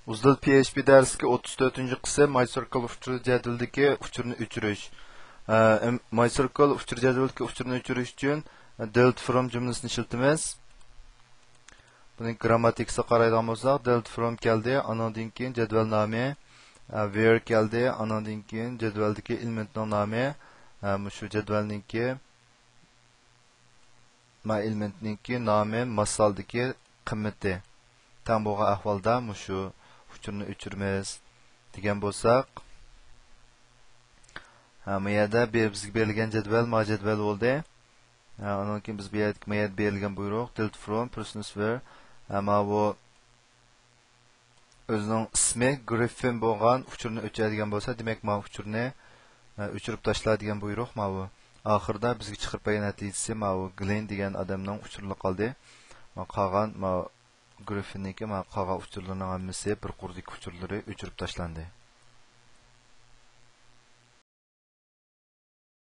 Uzdil PHP darsiga 34-qism MyCircle uchur jadvaldagi uchurni o'chirish. MyCircle uchur jadvaldagi uchurni o'chirish uchun delete from jumlasini ishlatamiz. Buning grammatikasiga qaraydigan bo'lsak, delete from keldi, andan keyin jadval nomi, where keldi, andan keyin jadvaldagi elementning nomi, shu jadvalningki elementningki nomi, masaldagi qimmati. Tam bo'lgan ahvolda shu uchurni o'chiramiz degan bo'lsak, bu yerda bizga berilgan jadval jadval bo'ldi. Undan keyin biz bu yerda berilgan buyruq delete from person's where bu o'zining ismi Griffin bo'lgan uchurni o'chiradigan bo'lsa, demak uchurni o'chirib tashlaydigan buyruq bu. Oxirida bizga chiqib bergan natijasi bu Glenn degan odamning uchurilib qoldi. Qolgan Griffinniki qolgan uchurlarning hammasi bir qurdagi uchurlari o'chirib tashlandi.